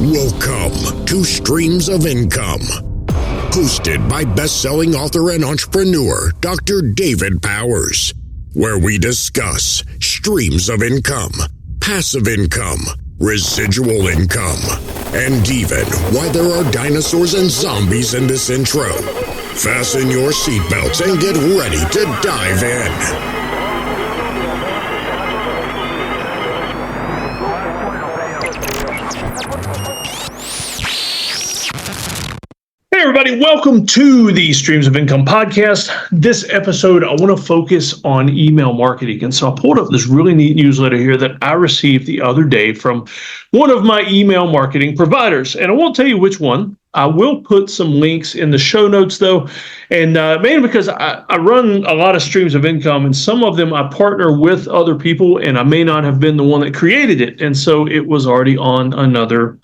Welcome to Streams of Income, hosted by best-selling author and entrepreneur Dr. David Powers, where we discuss streams of income, passive income, residual income, and even why there are dinosaurs and zombies in this intro. Fasten your seatbelts and get ready to dive in. Hey everybody, welcome to the Streams of Income podcast. This episode, I want to focus on email marketing. And so I pulled up this really neat newsletter here that I received the other day from one of my email marketing providers. And I won't tell you which one. I will put some links in the show notes though. And mainly because I run a lot of streams of income, and some of them I partner with other people, and I may not have been the one that created it. And so it was already on another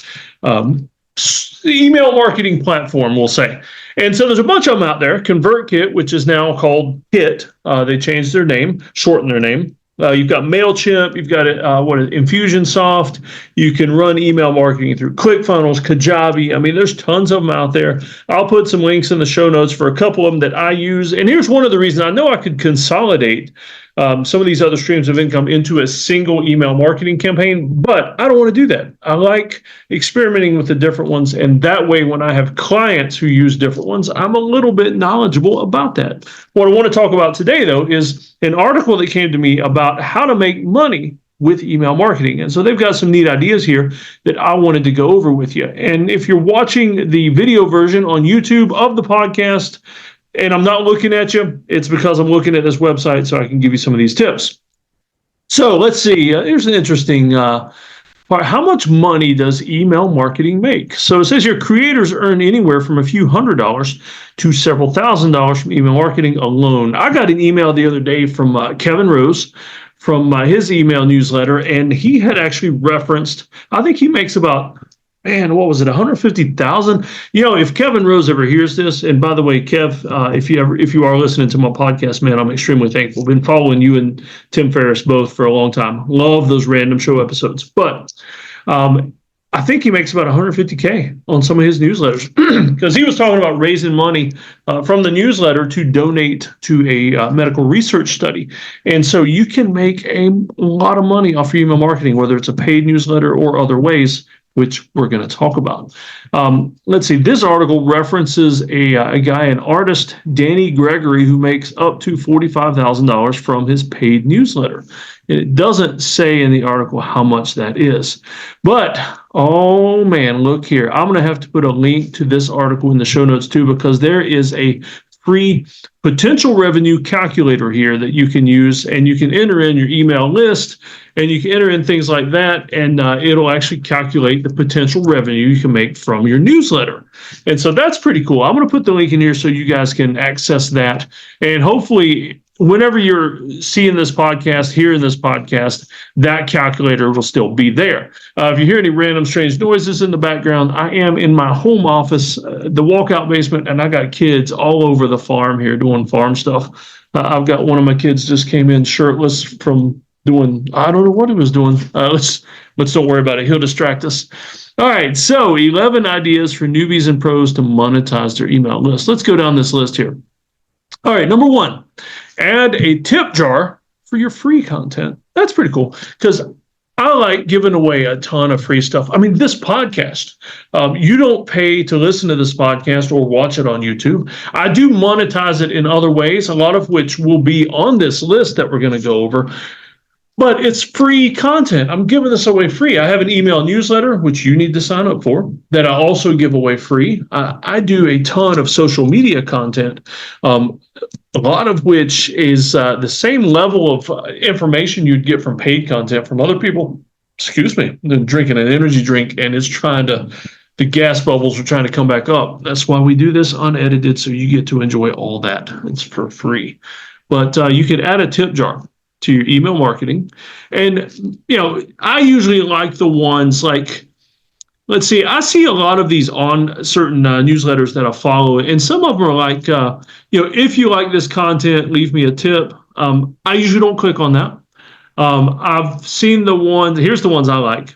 email marketing platform, we'll say. And so there's a bunch of them out there. ConvertKit, which is now called Kit. They changed their name, shortened their name. You've got MailChimp, you've got Infusionsoft. You can run email marketing through ClickFunnels, Kajabi. I mean, there's tons of them out there. I'll put some links in the show notes for a couple of them that I use. And here's one of the reasons I know I could consolidate some of these other streams of income into a single email marketing campaign, but I don't want to do that. I like experimenting with the different ones, and that way when I have clients who use different ones, I'm a little bit knowledgeable about that. What I want to talk about today, though, is an article that came to me about how to make money with email marketing. And so they've got some neat ideas here that I wanted to go over with you. And if you're watching the video version on YouTube of the podcast, and I'm not looking at you, it's because I'm looking at this website so I can give you some of these tips. So let's see. Here's an interesting part. How much money does email marketing make? So it says here creators earn anywhere from a few $100s to several $1,000s from email marketing alone. I got an email the other day from Kevin Rose from his email newsletter, and he had actually referenced, I think he makes about, what was it, 150,000? You know, if Kevin Rose ever hears this, and by the way, Kev, if you are listening to my podcast, man, I'm extremely thankful. Been following you and Tim Ferriss both for a long time. Love those random show episodes. But I think he makes about 150K on some of his newsletters because he was talking about raising money from the newsletter to donate to a medical research study. And so you can make a lot of money off your email marketing, whether it's a paid newsletter or other ways, which we're going to talk about. Let's see, this article references a guy, an artist, Danny Gregory, who makes up to $45,000 from his paid newsletter. And it doesn't say in the article how much that is. But, oh man, look here. I'm going to have to put a link to this article in the show notes too, because there is a free potential revenue calculator here that you can use, and you can enter in your email list, and you can enter in things like that, and it'll actually calculate the potential revenue you can make from your newsletter. And so that's pretty cool. I'm going to put the link in here so you guys can access that, and hopefully whenever you're seeing this podcast, hearing this podcast, that calculator will still be there. If you hear any random strange noises in the background, I am in my home office, the walkout basement, and I got kids all over the farm here doing farm stuff. I've got one of my kids just came in shirtless from doing, I don't know what he was doing. Let's don't worry about it. He'll distract us. All right, so 11 ideas for newbies and pros to monetize their email list. Let's go down this list here. All right, number one, add a tip jar for your free content. That's pretty cool because I like giving away a ton of free stuff. I mean, this podcast, you don't pay to listen to this podcast or watch it on YouTube. I do monetize it in other ways, a lot of which will be on this list that we're going to go over. But it's free content. I'm giving this away free. I have an email newsletter, which you need to sign up for, that I also give away free. I do a ton of social media content, a lot of which is the same level of information you'd get from paid content from other people. Excuse me, than drinking an energy drink, and it's trying to, the gas bubbles are trying to come back up. That's why we do this unedited, so you get to enjoy all that. It's for free. But you could add a tip jar to your email marketing. And, you know, I usually like the ones like, let's see, I see a lot of these on certain newsletters that I follow, and some of them are like, if you like this content, leave me a tip. I usually don't click on that. I've seen the ones, here's the ones I like.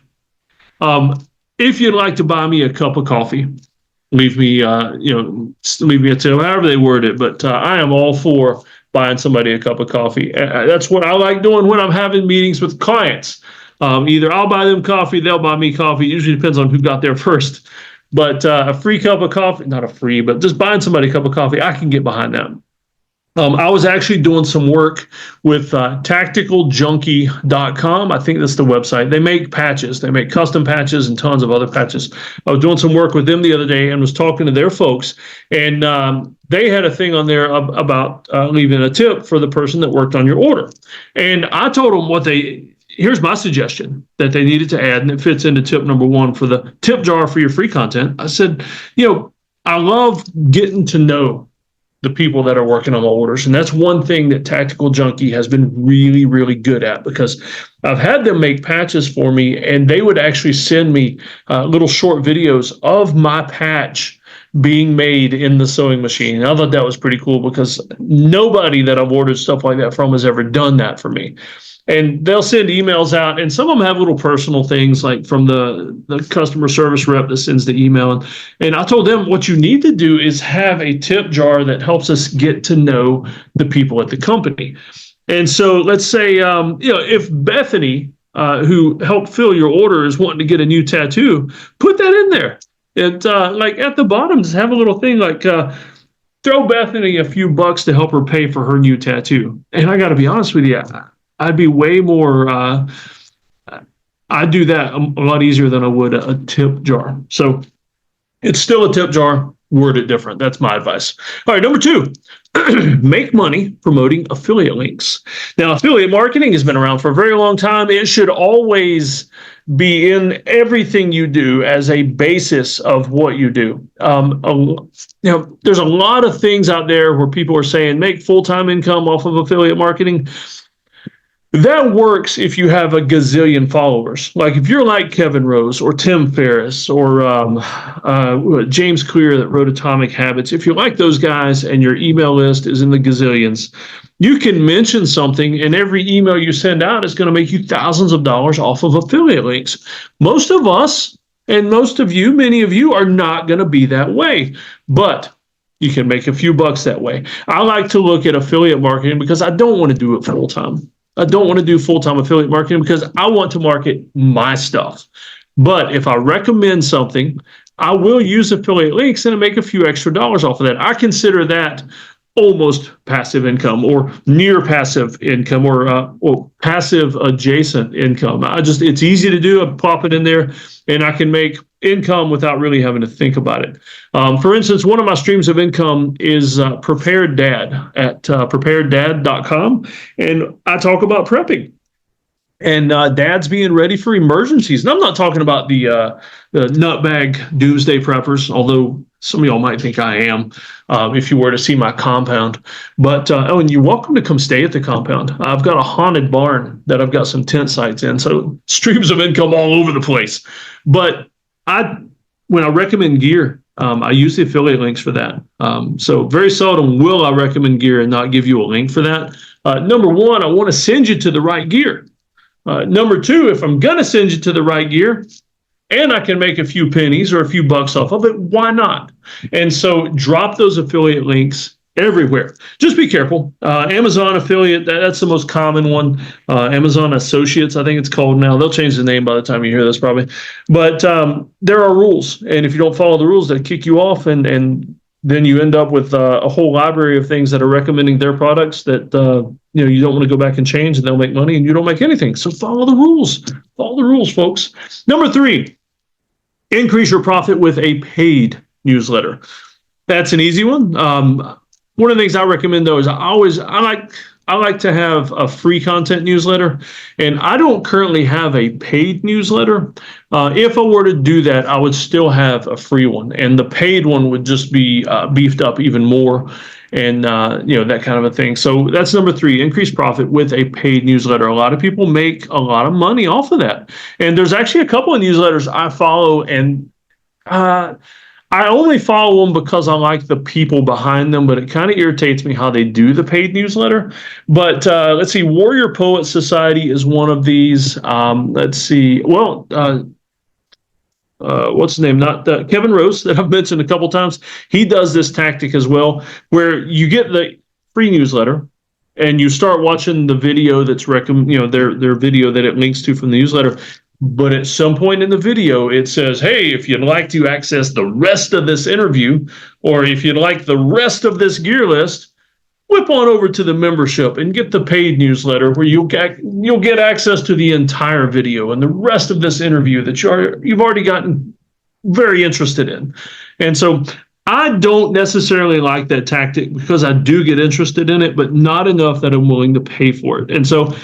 if you'd like to buy me a cup of coffee, leave me, leave me a tip, however they word it. But I am all for buying somebody a cup of coffee. That's what I like doing when I'm having meetings with clients. Either I'll buy them coffee, they'll buy me coffee. It usually depends on who got there first. But a free cup of coffee, not a free, but just buying somebody a cup of coffee, I can get behind that. I was actually doing some work with tacticaljunkie.com. I think that's the website. They make patches. They make custom patches and tons of other patches. I was doing some work with them the other day and was talking to their folks. And they had a thing on there about leaving a tip for the person that worked on your order. And I told them here's my suggestion that they needed to add, and it fits into tip number 1 for the tip jar for your free content. I said, I love getting to know the people that are working on my orders. And that's one thing that Tactical Junkie has been really, really good at, because I've had them make patches for me, and they would actually send me little short videos of my patch being made in the sewing machine. And I thought that was pretty cool, because nobody that I've ordered stuff like that from has ever done that for me. And they'll send emails out, and some of them have little personal things, like from the customer service rep that sends the email. And I told them, what you need to do is have a tip jar that helps us get to know the people at the company. And so let's say, if Bethany, who helped fill your order, is wanting to get a new tattoo, put that in there. And like at the bottom, just have a little thing like, throw Bethany a few bucks to help her pay for her new tattoo. And I got to be honest with you, I'd be way more, I'd do that a lot easier than I would a tip jar. So it's still a tip jar, word it different. That's my advice. All right, number 2, make money promoting affiliate links. Now, affiliate marketing has been around for a very long time. It should always be in everything you do as a basis of what you do. There's a lot of things out there where people are saying make full-time income off of affiliate marketing. That works if you have a gazillion followers. Like if you're like Kevin Rose or Tim Ferriss or James Clear that wrote Atomic Habits, if you're like those guys and your email list is in the gazillions, you can mention something, and every email you send out is going to make you thousands of dollars off of affiliate links. Most of us, and most of you, many of you, are not going to be that way. But you can make a few bucks that way. I like to look at affiliate marketing because I don't want to do it full time. I don't want to do full-time affiliate marketing because I want to market my stuff. But if I recommend something, I will use affiliate links and make a few extra dollars off of that. I consider that almost passive income or near passive income or passive adjacent income. It's easy to do. I pop it in there and I can make income without really having to think about it. For instance, one of my streams of income is Prepared Dad at prepareddad.com. And I talk about prepping and dads being ready for emergencies. And I'm not talking about the nutbag doomsday preppers, although some of y'all might think I am if you were to see my compound. But, and you're welcome to come stay at the compound. I've got a haunted barn that I've got some tent sites in, so streams of income all over the place. But when I recommend gear, I use the affiliate links for that. So very seldom will I recommend gear and not give you a link for that. Number 1, I want to send you to the right gear. Number 2, if I'm going to send you to the right gear and I can make a few pennies or a few bucks off of it, why not? And so drop those affiliate links everywhere. Just be careful. Amazon affiliate, that's the most common one. Amazon Associates, I think it's called now. They'll change the name by the time you hear this probably. But there are rules. And if you don't follow the rules, they kick you off. And then you end up with a whole library of things that are recommending their products that you don't want to go back and change, and they'll make money and you don't make anything. So follow the rules. Follow the rules, folks. Number 3, increase your profit with a paid newsletter. That's an easy one. One of the things I recommend, though, is I like to have a free content newsletter, and I don't currently have a paid newsletter. If I were to do that, I would still have a free one, and the paid one would just be beefed up even more, and that kind of a thing. So that's number 3, increase profit with a paid newsletter. A lot of people make a lot of money off of that, and there's actually a couple of newsletters I follow, and I only follow them because I like the people behind them, but it kind of irritates me how they do the paid newsletter. But let's see, Warrior Poet Society is one of these. Let's see. Well, what's his name? Not Kevin Rose that I've mentioned a couple times. He does this tactic as well, where you get the free newsletter and you start watching the video that's their video that it links to from the newsletter. But at some point in the video, it says, hey, if you'd like to access the rest of this interview, or if you'd like the rest of this gear list, whip on over to the membership and get the paid newsletter where you'll get access to the entire video and the rest of this interview that you've already gotten very interested in. And so I don't necessarily like that tactic because I do get interested in it, but not enough that I'm willing to pay for it. And so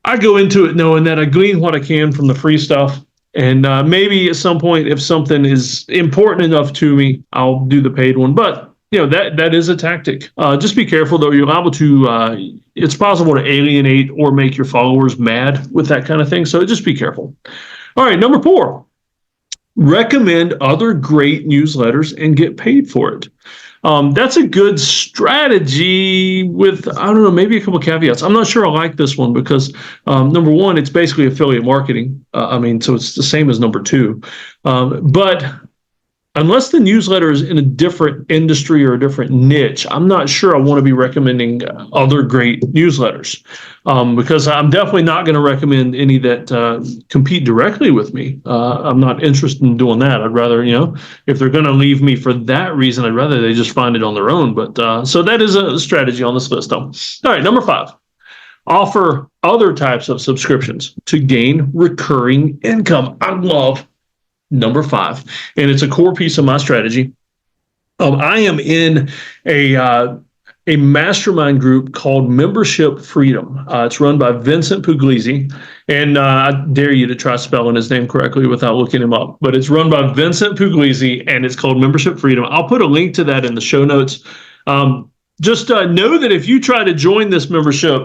I go into it knowing that I glean what I can from the free stuff. And maybe at some point, if something is important enough to me, I'll do the paid one. But that is a tactic. Just be careful, though. You're liable to, it's possible to alienate or make your followers mad with that kind of thing. So just be careful. All right, number 4, recommend other great newsletters and get paid for it. That's a good strategy with, I don't know, maybe a couple of caveats. I'm not sure I like this one because, number 1, it's basically affiliate marketing. So it's the same as number 2. But unless the newsletter is in a different industry or a different niche, I'm not sure I want to be recommending other great newsletters because I'm definitely not going to recommend any that compete directly with me. I'm not interested in doing that. I'd rather, if they're going to leave me for that reason, I'd rather they just find it on their own. But so that is a strategy on this list, though. All right, number 5. Offer other types of subscriptions to gain recurring income. I love number 5, and it's a core piece of my strategy. I am in a mastermind group called Membership Freedom. It's run by Vincent Puglisi, and I dare you to try spelling his name correctly without looking him up. But it's run by Vincent Puglisi, and it's called Membership Freedom. I'll put a link to that in the show notes. Just know that if you try to join this membership,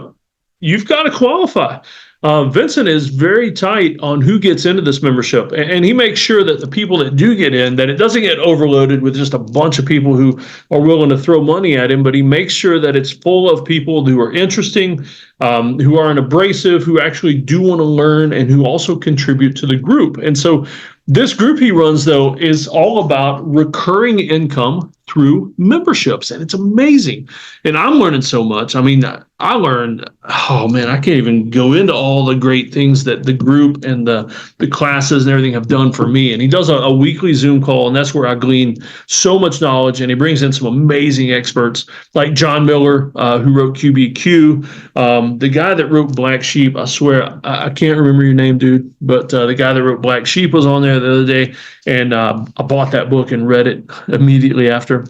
you've got to qualify. Vincent is very tight on who gets into this membership, and he makes sure that the people that do get in, that it doesn't get overloaded with just a bunch of people who are willing to throw money at him, but he makes sure that it's full of people who are interesting, who aren't abrasive, who actually do want to learn, and who also contribute to the group. And so this group he runs, though, is all about recurring income through memberships, and it's amazing. And I'm learning so much. I learned, I can't even go into all the great things that the group and the classes and everything have done for me. And he does a weekly Zoom call, and that's where I glean so much knowledge. And he brings in some amazing experts like John Miller, who wrote QBQ, the guy that wrote Black Sheep. I swear, I can't remember your name, dude, but the guy that wrote Black Sheep was on there the other day, and I bought that book and read it immediately after.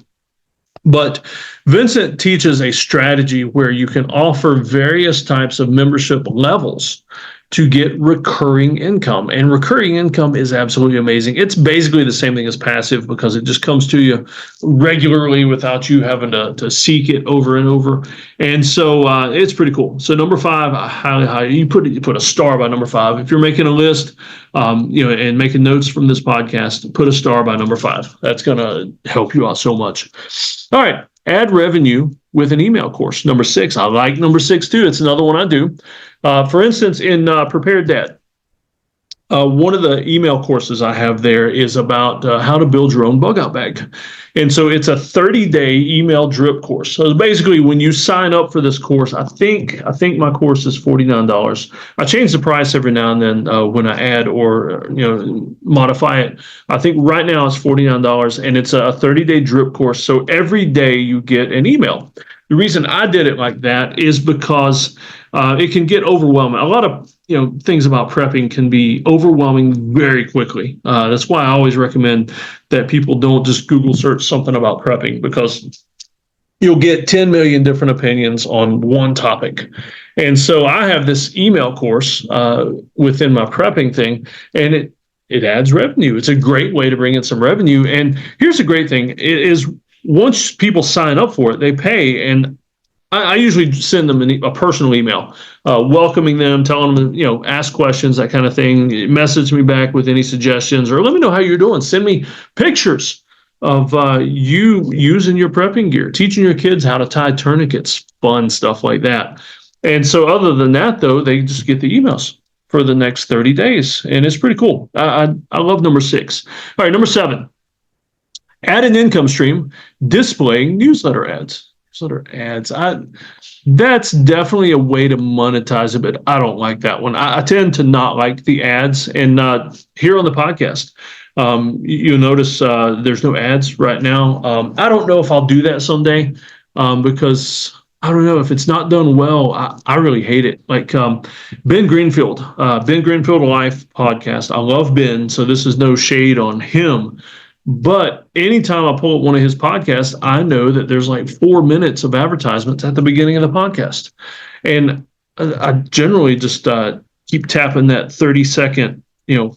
But Vincent teaches a strategy where you can offer various types of membership levels to get recurring income. And recurring income is absolutely amazing. It's basically the same thing as passive because it just comes to you regularly without you having to seek it over and over. And so it's pretty cool. So number 5, I highly, you put a star by number 5. If you're making a list, and making notes from this podcast, put a star by number 5. That's going to help you out so much. All right. Add revenue with an email course. Number 6. I like number 6 too. It's another one I do. For instance, in Prepared Dad, one of the email courses I have there is about how to build your own bug out bag. And so it's a 30-day email drip course. So basically, when you sign up for this course, I think my course is $49. I change the price every now and then when I add or modify it. I think right now it's $49, and it's a 30-day drip course. So every day you get an email. The reason I did it like that is because it can get overwhelming. A lot of things about prepping can be overwhelming very quickly. That's why I always recommend that people don't just Google search something about prepping, because you'll get 10 million different opinions on one topic. And so I have this email course within my prepping thing, and it adds revenue. It's a great way to bring in some revenue. And here's the great thing is once people sign up for it, they pay, and I usually send them a personal email, welcoming them, telling them, ask questions, that kind of thing. Message me back with any suggestions, or let me know how you're doing. Send me pictures of you using your prepping gear, teaching your kids how to tie tourniquets, fun stuff like that. And so other than that, though, they just get the emails. for the next 30 days. And it's pretty cool. I love number 6. All right, number 7, add an income stream displaying newsletter ads. That's definitely a way to monetize it, but I don't like that one. I tend to not like the ads. And here on the podcast, you'll notice there's no ads right now. I don't know if I'll do that someday because I don't know if it's not done well. I really hate it. Like Ben Greenfield Life podcast. I love Ben, so this is no shade on him. But anytime I pull up one of his podcasts, I know that there's like 4 minutes of advertisements at the beginning of the podcast. And I generally just keep tapping that 30-second,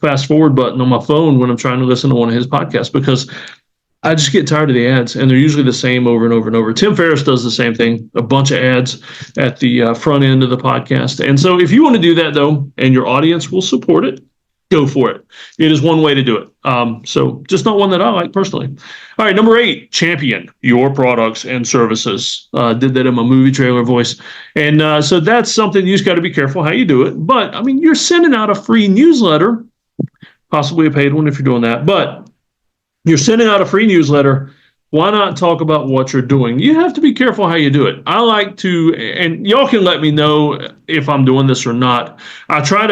fast forward button on my phone when I'm trying to listen to one of his podcasts, because I just get tired of the ads, and they're usually the same over and over and over. Tim Ferriss does the same thing, a bunch of ads at the front end of the podcast. And so if you want to do that, though, and your audience will support it, go for it. It is one way to do it. So just not one that I like personally. All right, number 8, champion your products and services. Did that in my movie trailer voice. And so that's something you just got to be careful how you do it. But, I mean, you're sending out a free newsletter, possibly a paid one if you're doing that. But you're sending out a free newsletter. Why not talk about what you're doing? You have to be careful how you do it. I like to, and y'all can let me know if I'm doing this or not. I try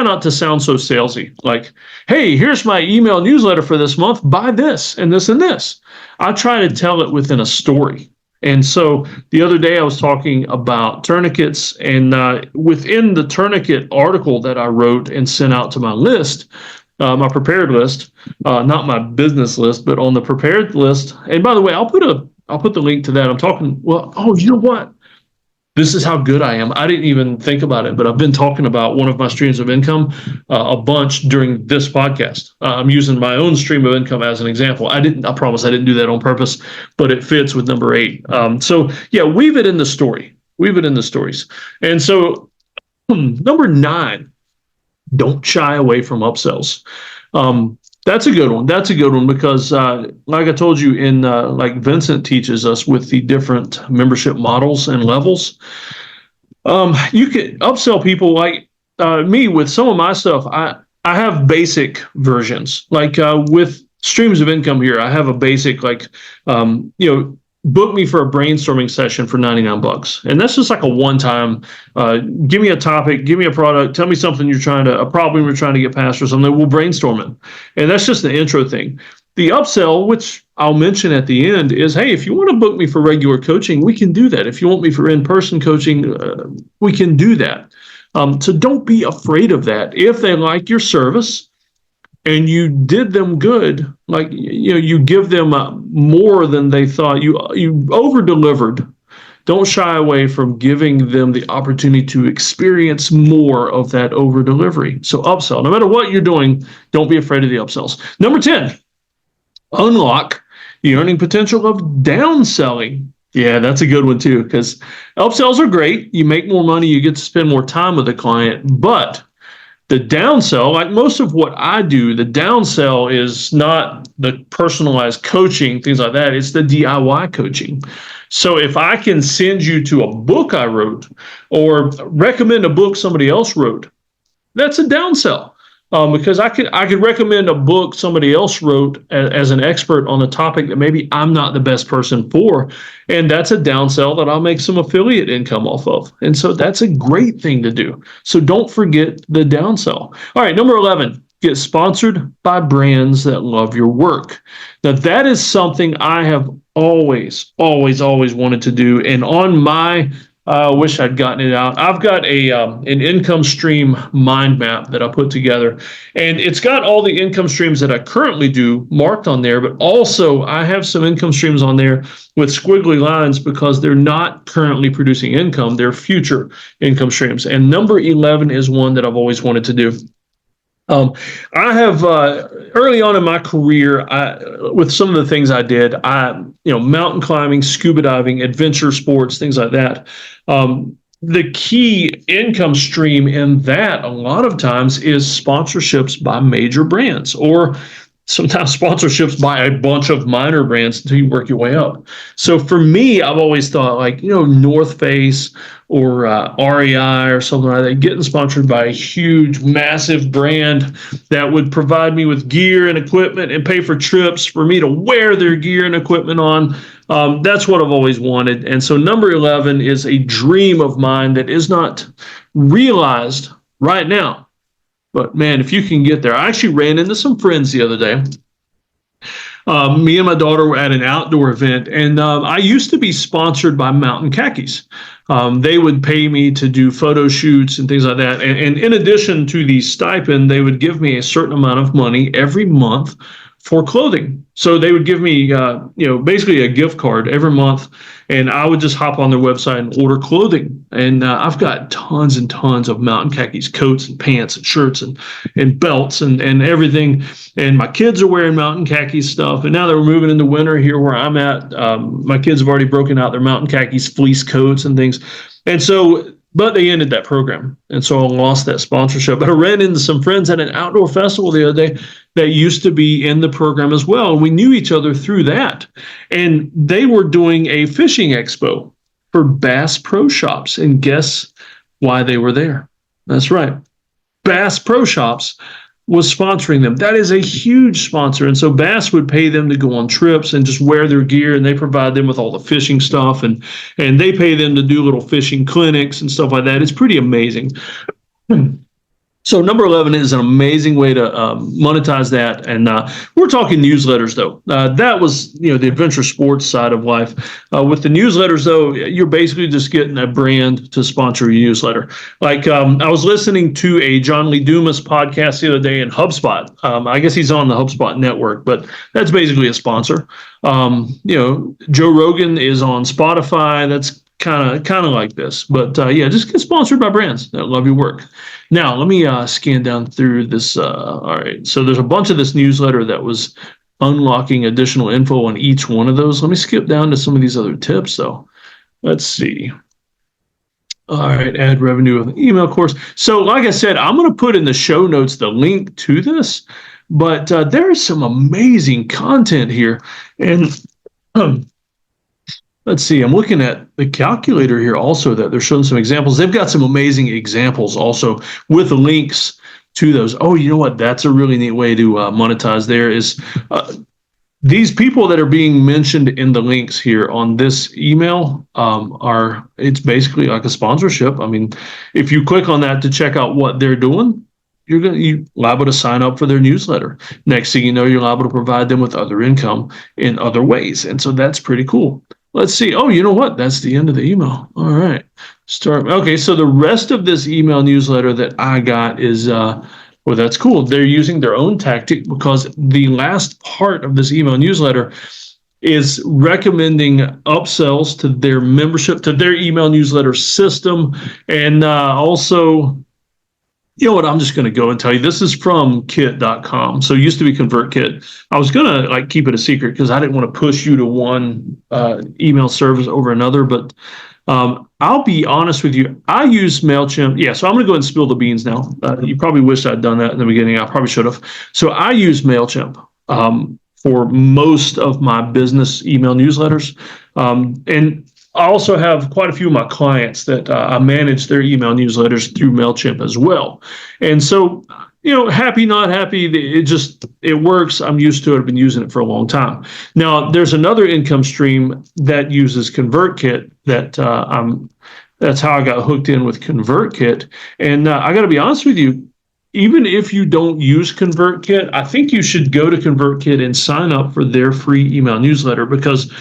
not to sound so salesy, like, hey, here's my email newsletter for this month, buy this and this and this. I try to tell it within a story. And so the other day I was talking about tourniquets, and within the tourniquet article that I wrote and sent out to my list, my prepared list, not my business list, but on the prepared list. And by the way, I'll put the link to that. I'm talking, you know what? This is how good I am. I didn't even think about it, but I've been talking about one of my streams of income a bunch during this podcast. I'm using my own stream of income as an example. I promise I didn't do that on purpose, but it fits with number 8. So yeah, weave it in the story. Weave it in the stories. And so number 9, don't shy away from upsells. That's a good one. That's a good one because, like I told you, like Vincent teaches us with the different membership models and levels, you can upsell people like me with some of my stuff. I have basic versions. Like with streams of income here, I have a basic book me for a brainstorming session for $99. And that's just like a one-time, give me a topic, give me a product, tell me something a problem you're trying to get past or something, we'll brainstorm it. And that's just the intro thing. The upsell, which I'll mention at the end, is, hey, if you want to book me for regular coaching, we can do that. If you want me for in-person coaching, we can do that. So don't be afraid of that. If they like your service, and you did them good, like, you give them more than they thought. You over-delivered. Don't shy away from giving them the opportunity to experience more of that over-delivery. So upsell. No matter what you're doing, don't be afraid of the upsells. Number 10, unlock the earning potential of downselling. Yeah, that's a good one too, because upsells are great. You make more money, you get to spend more time with the client, but the downsell, like most of what I do, the downsell is not the personalized coaching, things like that. It's the DIY coaching. So if I can send you to a book I wrote or recommend a book somebody else wrote, that's a downsell. Because I could recommend a book somebody else wrote as an expert on a topic that maybe I'm not the best person for, and that's a downsell that I'll make some affiliate income off of. And so that's a great thing to do. So don't forget the downsell. All right, number 11, get sponsored by brands that love your work. Now that is something I have always wanted to do, and on my I wish I'd gotten it out. I've got an income stream mind map that I put together, and it's got all the income streams that I currently do marked on there, but also I have some income streams on there with squiggly lines because they're not currently producing income. They're future income streams. And number 11 is one that I've always wanted to do. I have early on in my career, with some of the things I did, mountain climbing, scuba diving, adventure sports, things like that. The key income stream in that a lot of times is sponsorships by major brands or sometimes sponsorships by a bunch of minor brands until you work your way up. So for me, I've always thought like, North Face or REI or something like that, getting sponsored by a huge, massive brand that would provide me with gear and equipment and pay for trips for me to wear their gear and equipment on. That's what I've always wanted. And so number 11 is a dream of mine that is not realized right now. But man, if you can get there, I actually ran into some friends the other day. Me and my daughter were at an outdoor event, and I used to be sponsored by Mountain Khakis. They would pay me to do photo shoots and things like that. And in addition to the stipend, they would give me a certain amount of money every month for clothing. So they would give me, basically a gift card every month, and I would just hop on their website and order clothing. And I've got tons and tons of Mountain Khakis, coats and pants and shirts and belts and everything. And my kids are wearing Mountain Khakis stuff. And now that we're moving into winter here where I'm at, my kids have already broken out their Mountain Khakis fleece coats and things. And so, but they ended that program. And so I lost that sponsorship. But I ran into some friends at an outdoor festival the other day that used to be in the program as well. And we knew each other through that. And they were doing a fishing expo for Bass Pro Shops. And guess why they were there? That's right. Bass Pro Shops was sponsoring them. That is a huge sponsor. And so Bass would pay them to go on trips and just wear their gear, and they provide them with all the fishing stuff, and they pay them to do little fishing clinics and stuff like that. It's pretty amazing. So number 11 is an amazing way to monetize that. And we're talking newsletters, though. That was, the adventure sports side of life. With the newsletters, though, you're basically just getting a brand to sponsor your newsletter. Like I was listening to a John Lee Dumas podcast the other day in HubSpot. I guess he's on the HubSpot network, but that's basically a sponsor. Joe Rogan is on Spotify. That's kind of like this. But just get sponsored by brands that love your work. Now, let me scan down through this. All right. So there's a bunch of this newsletter that was unlocking additional info on each one of those. Let me skip down to some of these other tips, though. Let's see. All right. Add revenue with an email course. So like I said, I'm going to put in the show notes the link to this. But there is some amazing content here. And let's see, I'm looking at the calculator here also that they're showing some examples. They've got some amazing examples also with links to those. Oh, you know what? That's a really neat way to monetize there is these people that are being mentioned in the links here on this email it's basically like a sponsorship. I mean, if you click on that to check out what they're doing, you're liable to sign up for their newsletter. Next thing you know, you're liable to provide them with other income in other ways. And so that's pretty cool. Let's see. Oh, you know what? That's the end of the email. All right. Okay, so the rest of this email newsletter that I got is, that's cool. They're using their own tactic because the last part of this email newsletter is recommending upsells to their membership, to their email newsletter system. And also, you know what? I'm just going to go and tell you. This is from kit.com. So it used to be ConvertKit. I was going to keep it a secret because I didn't want to push you to one email service over another. But I'll be honest with you. I use MailChimp. Yeah, so I'm going to go ahead and spill the beans now. You probably wished I'd done that in the beginning. I probably should have. So I use MailChimp for most of my business email newsletters. And I also have quite a few of my clients that I manage their email newsletters through MailChimp as well. And so, happy, not happy, it works. I'm used to it. I've been using it for a long time. Now, there's another income stream that uses ConvertKit that's how I got hooked in with ConvertKit. And I got to be honest with you, even if you don't use ConvertKit, I think you should go to ConvertKit and sign up for their free email newsletter because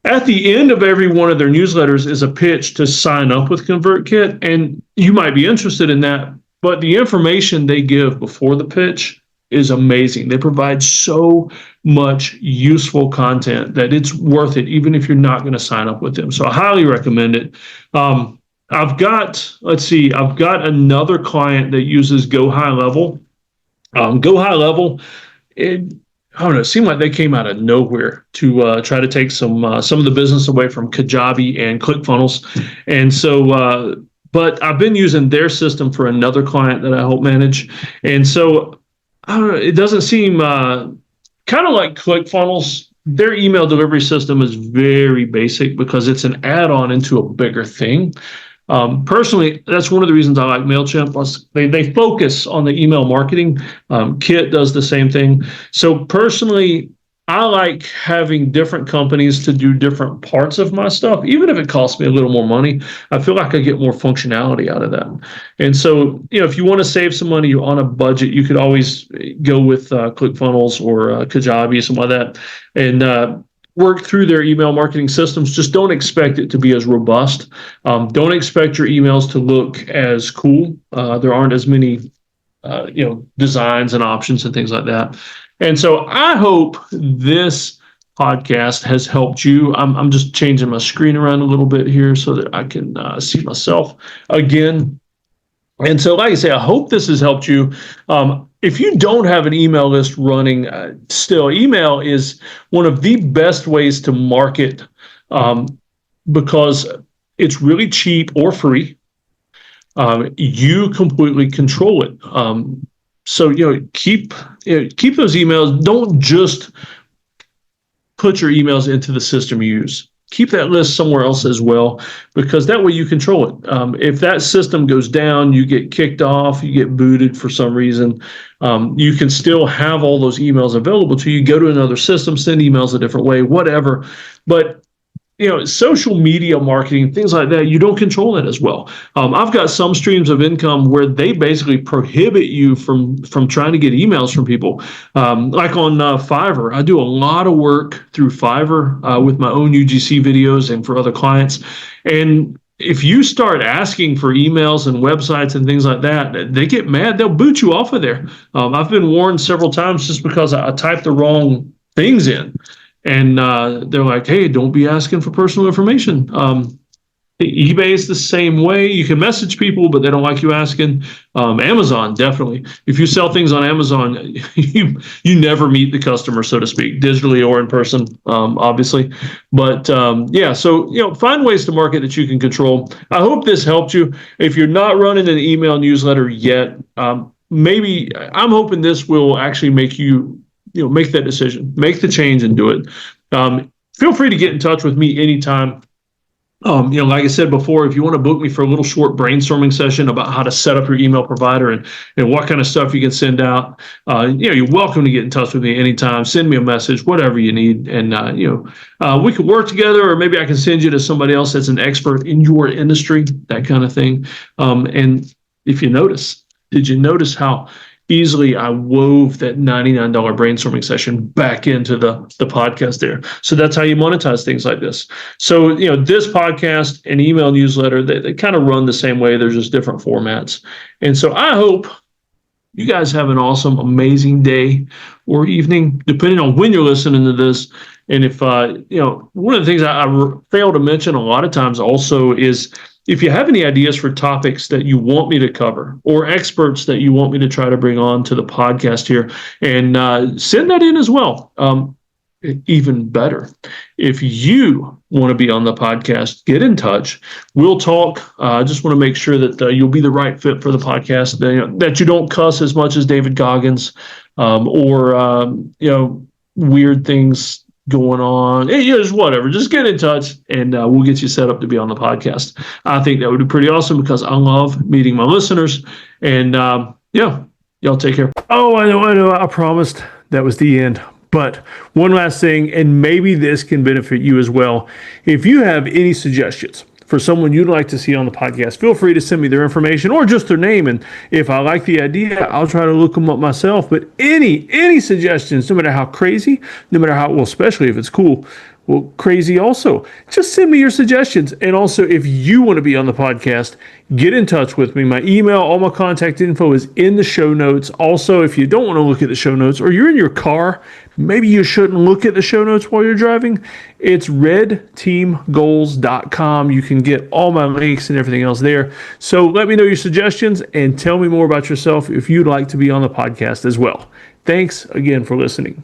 at the end of every one of their newsletters is a pitch to sign up with ConvertKit, and you might be interested in that, but the information they give before the pitch is amazing. They provide so much useful content that it's worth it, even if you're not going to sign up with them. So I highly recommend it. I've got another client that uses Go High Level. Go High Level, I don't know, it seemed like they came out of nowhere to try to take some of the business away from Kajabi and ClickFunnels. And so, but I've been using their system for another client that I help manage. And so I don't know, it doesn't seem kind of like ClickFunnels. Their email delivery system is very basic because it's an add-on into a bigger thing. Personally, that's one of the reasons I like MailChimp. They focus on the email marketing. Kit does the same thing. So personally, I like having different companies to do different parts of my stuff, even if it costs me a little more money. I feel like I get more functionality out of that. And so, if you want to save some money, you're on a budget, you could always go with ClickFunnels or Kajabi, something like that, and work through their email marketing systems. Just don't expect it to be as robust. Don't expect your emails to look as cool. There aren't as many, designs and options and things like that. And so I hope this podcast has helped you. I'm just changing my screen around a little bit here so that I can see myself again. And so, like I say, I hope this has helped you. If you don't have an email list running, still, email is one of the best ways to market because it's really cheap or free. You completely control it. So, keep those emails. Don't just put your emails into the system you use. Keep that list somewhere else as well, because that way you control it. If that system goes down, you get kicked off, you get booted for some reason, you can still have all those emails available to you. Go to another system, send emails a different way, whatever. But social media marketing, things like that, you don't control that as well. I've got some streams of income where they basically prohibit you from trying to get emails from people. Like on Fiverr, I do a lot of work through Fiverr with my own UGC videos and for other clients. And if you start asking for emails and websites and things like that, they get mad. They'll boot you off of there. I've been warned several times just because I typed the wrong things in. And they're like, hey, don't be asking for personal information. eBay is the same way. You can message people, but they don't like you asking. Amazon, definitely. If you sell things on Amazon, you never meet the customer, so to speak, digitally or in person, obviously. But so find ways to market that you can control. I hope this helped you. If you're not running an email newsletter yet, maybe I'm hoping this will actually make you make that decision, make the change and do it. Feel free to get in touch with me anytime. Like I said before, if you want to book me for a little short brainstorming session about how to set up your email provider and what kind of stuff you can send out, you're welcome to get in touch with me anytime. Send me a message, whatever you need. And, we could work together, or maybe I can send you to somebody else that's an expert in your industry, that kind of thing. And if you did you notice how easily I wove that $99 brainstorming session back into the podcast there? So that's how you monetize things like this. So, this podcast and email newsletter, they kind of run the same way. There's just different formats. And so I hope you guys have an awesome, amazing day or evening, depending on when you're listening to this. And if, one of the things I fail to mention a lot of times also is, if you have any ideas for topics that you want me to cover or experts that you want me to try to bring on to the podcast here, and send that in as well. Even better, if you want to be on the podcast, get in touch. We'll talk. I just want to make sure that you'll be the right fit for the podcast, that you don't cuss as much as David Goggins or weird things going on. Just whatever. Just get in touch and we'll get you set up to be on the podcast. I think that would be pretty awesome because I love meeting my listeners. And y'all take care. Oh, I know. I promised that was the end. But one last thing, and maybe this can benefit you as well. If you have any suggestions for someone you'd like to see on the podcast, feel free to send me their information or just their name. And if I like the idea, I'll try to look them up myself. But any suggestions, no matter how crazy, no matter how, well, especially if it's cool, well, crazy also, just send me your suggestions. And also, if you want to be on the podcast, get in touch with me. My email, all my contact info is in the show notes. Also, if you don't want to look at the show notes or you're in your car, maybe you shouldn't look at the show notes while you're driving. It's redteamgoals.com. You can get all my links and everything else there. So let me know your suggestions and tell me more about yourself if you'd like to be on the podcast as well. Thanks again for listening.